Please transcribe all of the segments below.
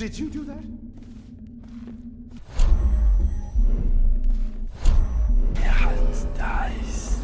Did you do that? Da ist. Da ist.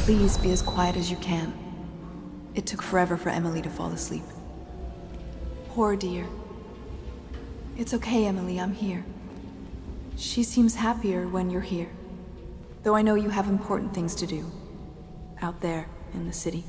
Please be as quiet as you can. It took forever for Emily to fall asleep. Poor dear. It's okay, Emily, I'm here. She seems happier when you're here. Though I know you have important things to do. Out there, in the city.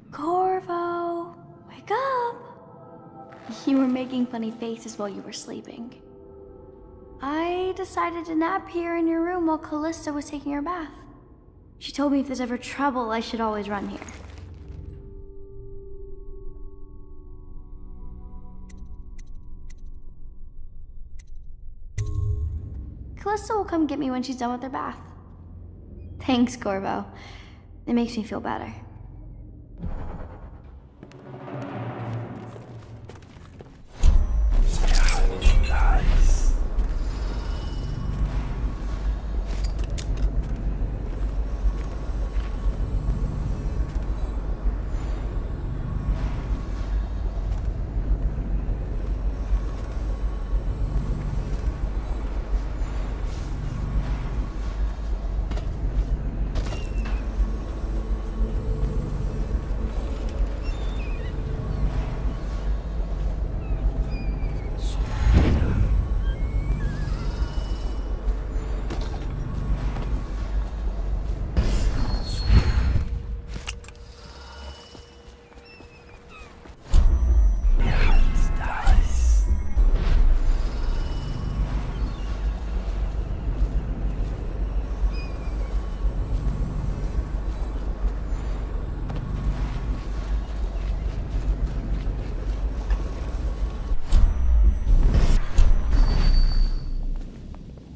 Corvo, wake up! You were making funny faces while you were sleeping. I decided to nap here in your room while Callista was taking her bath. She told me if there's ever trouble, I should always run here. Callista will come get me when she's done with her bath. Thanks, Corvo. It makes me feel better.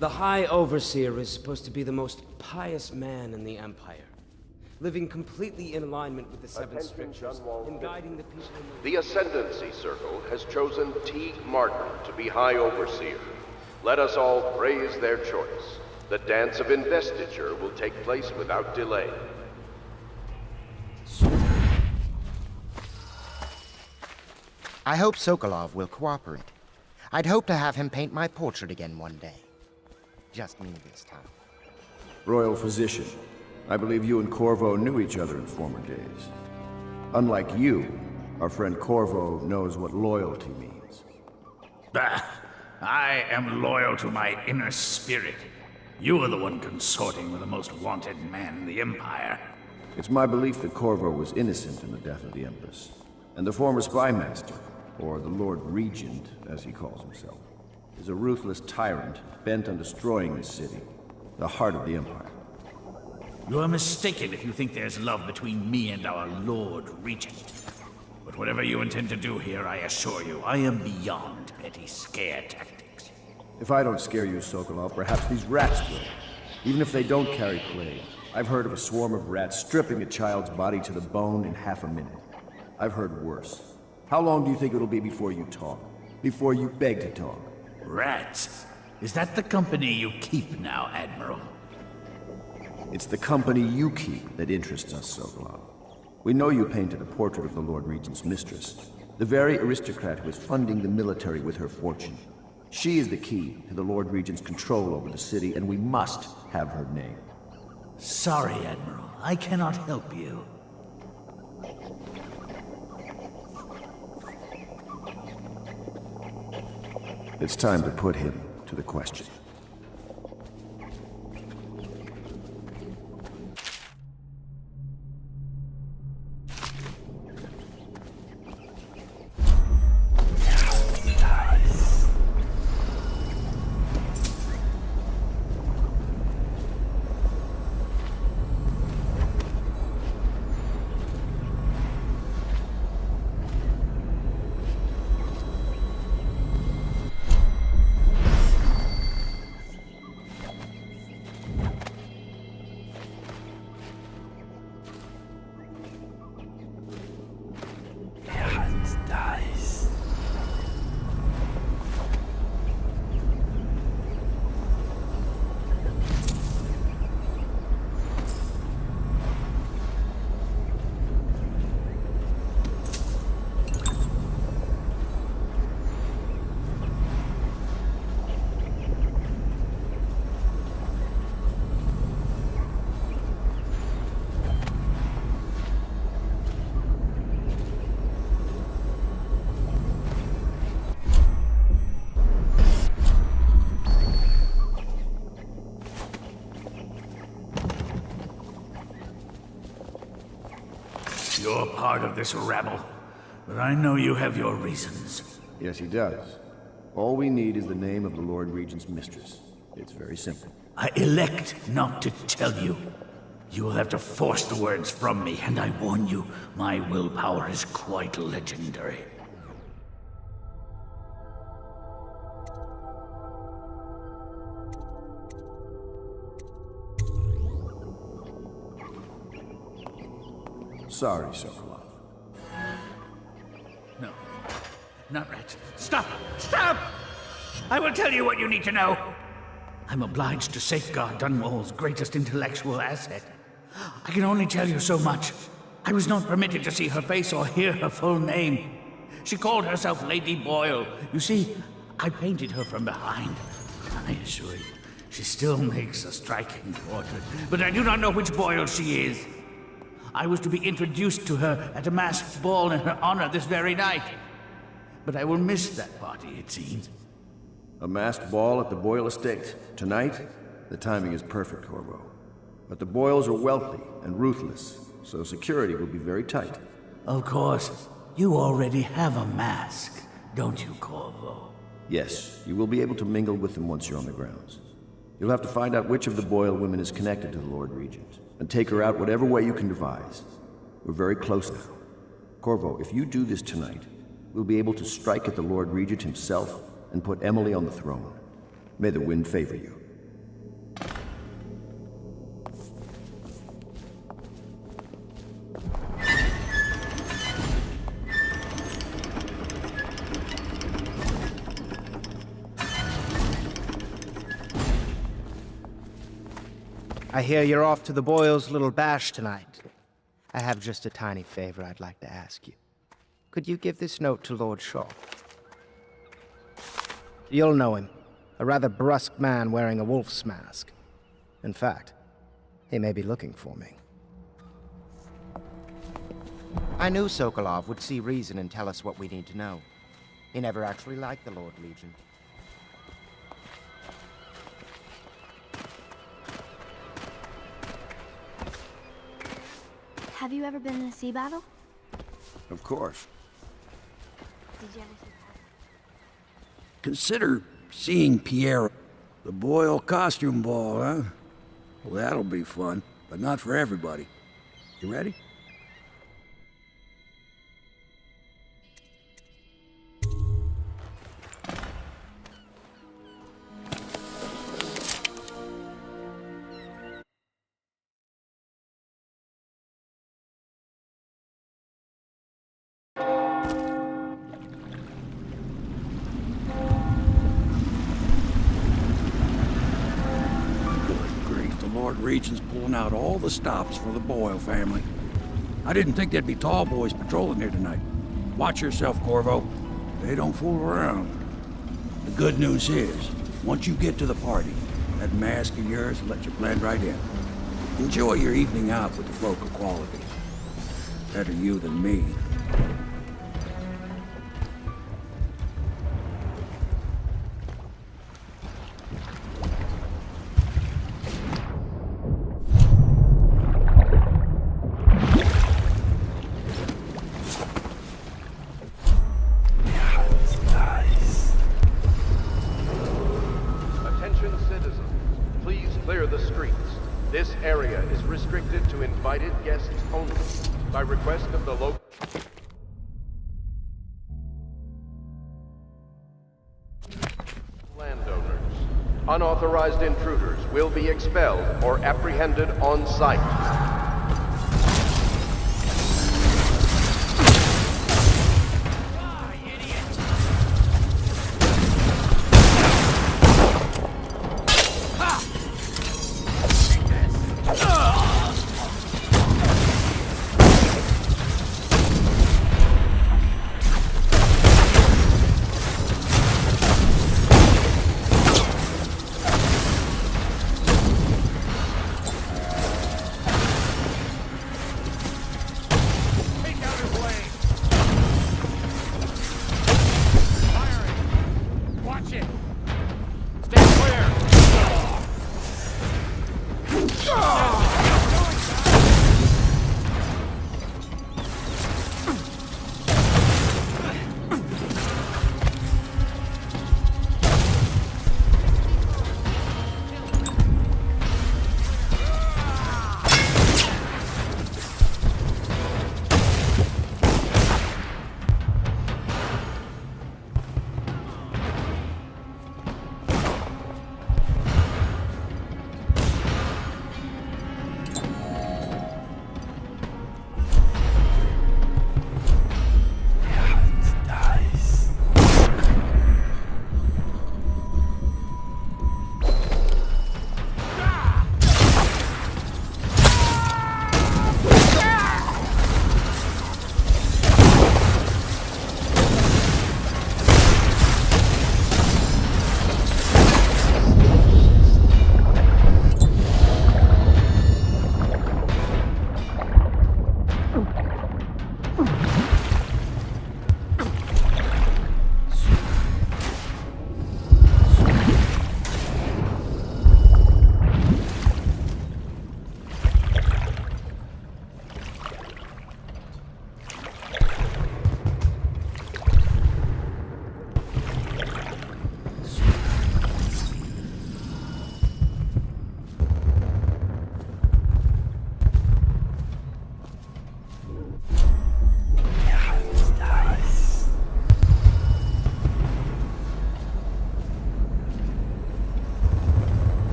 The High Overseer is supposed to be the most pious man in the Empire, living completely in alignment with the Seven Strictures and guiding the people in The Ascendancy Circle has chosen Teague Martin to be High Overseer. Let us all praise their choice. The dance of investiture will take place without delay. I hope Sokolov will cooperate. I'd hope to have him paint my portrait again one day. Just me this time. Royal Physician, I believe you and Corvo knew each other in former days. Unlike you, our friend Corvo knows what loyalty means. Bah! I am loyal to my inner spirit. You are the one consorting with the most wanted man in the Empire. It's my belief that Corvo was innocent in the death of the Empress, and the former spy master, or the Lord Regent, as he calls himself, is a ruthless tyrant bent on destroying this city, the heart of the Empire. You are mistaken if you think there's love between me and our Lord Regent. But whatever you intend to do here, I assure you, I am beyond petty scare tactics. If I don't scare you, Sokolov, perhaps these rats will. Even if they don't carry plague, I've heard of a swarm of rats stripping a child's body to the bone in half a minute. I've heard worse. How long do you think it'll be before you talk? Before you beg to talk? Rats? Is that the company you keep now, Admiral? It's the company you keep that interests us, Sokolov. We know you painted a portrait of the Lord Regent's mistress, the very aristocrat who is funding the military with her fortune. She is the key to the Lord Regent's control over the city, and we must have her name. Sorry, Admiral. I cannot help you. It's time to put him to the question. You're part of this rabble, but I know you have your reasons. Yes, he does. All we need is the name of the Lord Regent's mistress. It's very simple. I elect not to tell you. You will have to force the words from me, and I warn you, my willpower is quite legendary. Sorry, Sokolov. No, not right. Stop! Stop! I will tell you what you need to know. I'm obliged to safeguard Dunwall's greatest intellectual asset. I can only tell you so much. I was not permitted to see her face or hear her full name. She called herself Lady Boyle. You see, I painted her from behind. I assure you, she still makes a striking portrait, but I do not know which Boyle she is. I was to be introduced to her at a masked ball in her honor this very night. But I will miss that party, it seems. A masked ball at the Boyle estate. Tonight? The timing is perfect, Corvo. But the Boyles are wealthy and ruthless, so security will be very tight. Of course. You already have a mask, don't you, Corvo? Yes, you will be able to mingle with them once you're on the grounds. You'll have to find out which of the Boyle women is connected to the Lord Regent, and take her out whatever way you can devise. We're very close now. Corvo, if you do this tonight, we'll be able to strike at the Lord Regent himself and put Emily on the throne. May the wind favor you. I hear you're off to the Boyles' little bash tonight. I have just a tiny favor I'd like to ask you. Could you give this note to Lord Shaw? You'll know him. A rather brusque man wearing a wolf's mask. In fact, he may be looking for me. I knew Sokolov would see reason and tell us what we need to know. He never actually liked the Lord Regent. Have you ever been in a sea battle? Of course. Did you ever see Consider seeing Pierre. The Boyle costume ball, huh? Well, that'll be fun, but not for everybody. You ready? Regent's pulling out all the stops for the Boyle family. I didn't think there'd be tall boys patrolling here tonight. Watch yourself, Corvo. They don't fool around. The good news is, once you get to the party, that mask of yours will let you blend right in. Enjoy your evening out with the folk of quality. Better you than me. This area is restricted to invited guests only, by request of the local landowners. Unauthorized intruders will be expelled or apprehended on site.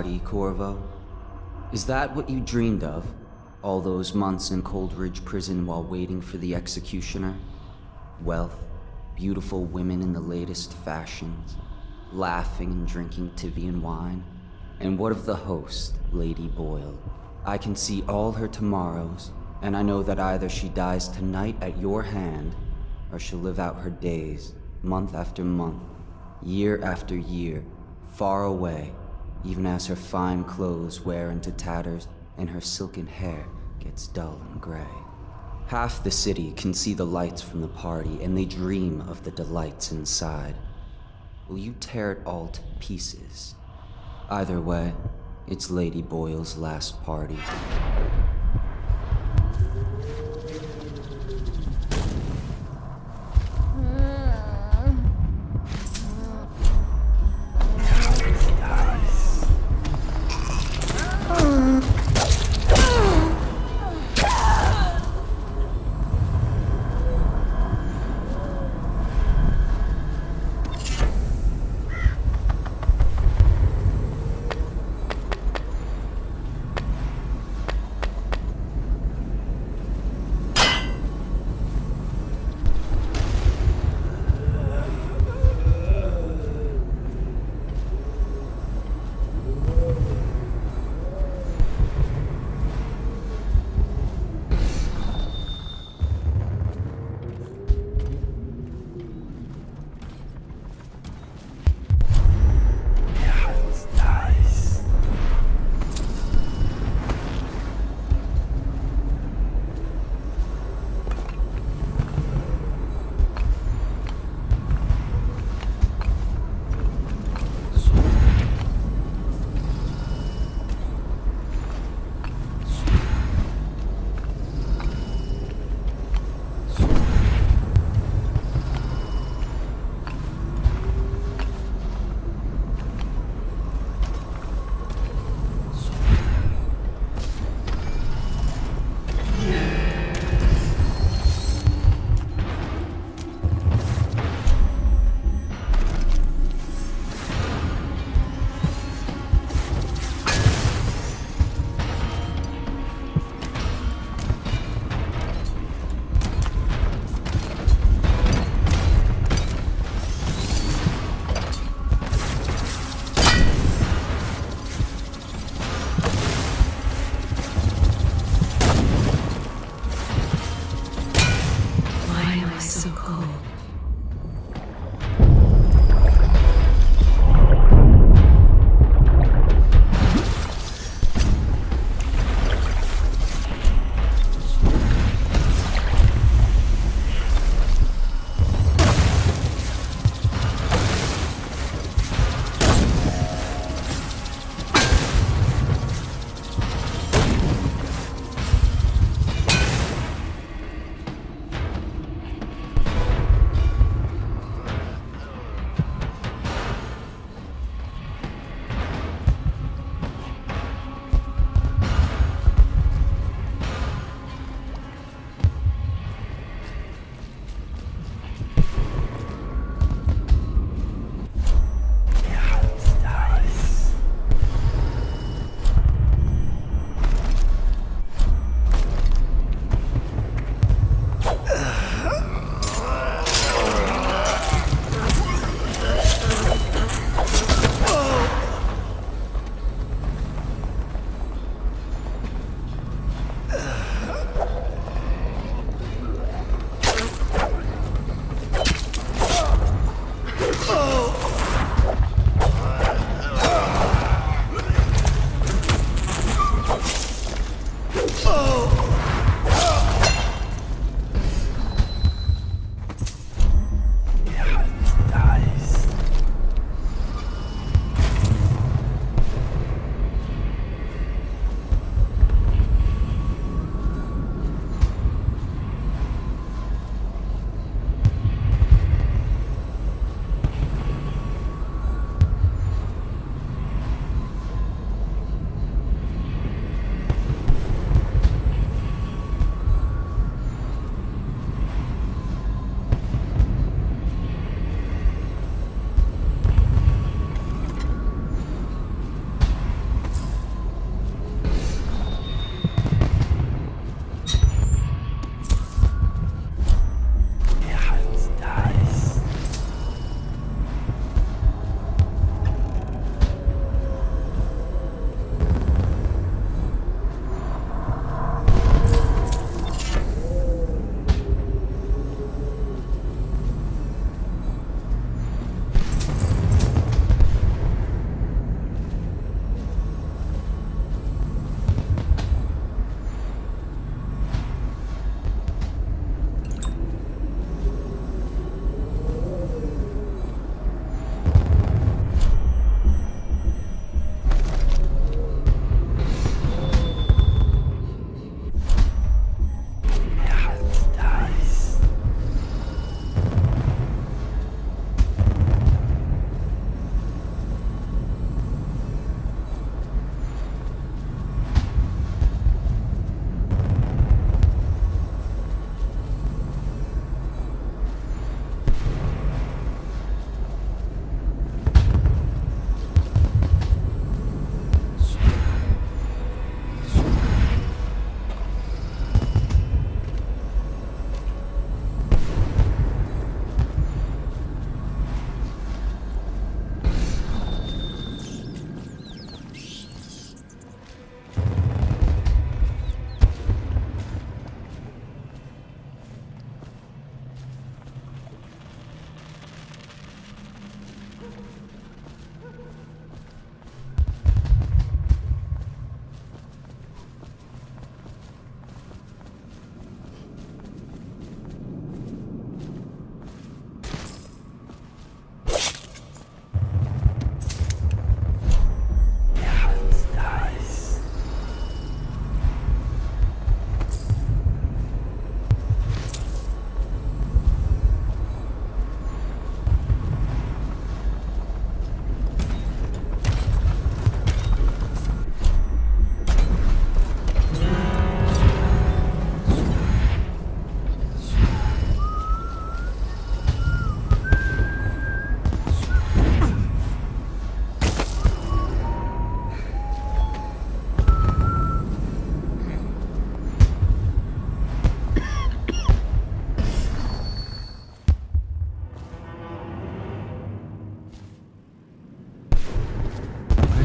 party, Corvo? Is that what you dreamed of? All those months in Coldridge Prison while waiting for the executioner? Wealth, beautiful women in the latest fashions, laughing and drinking Tivian wine? And what of the host, Lady Boyle? I can see all her tomorrows, and I know that either she dies tonight at your hand, or she'll live out her days, month after month, year after year, far away, even as her fine clothes wear into tatters and her silken hair gets dull and gray. Half the city can see the lights from the party, and they dream of the delights inside. Will you tear it all to pieces? Either way, it's Lady Boyle's last party.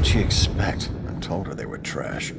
she expect? I told her they were trash.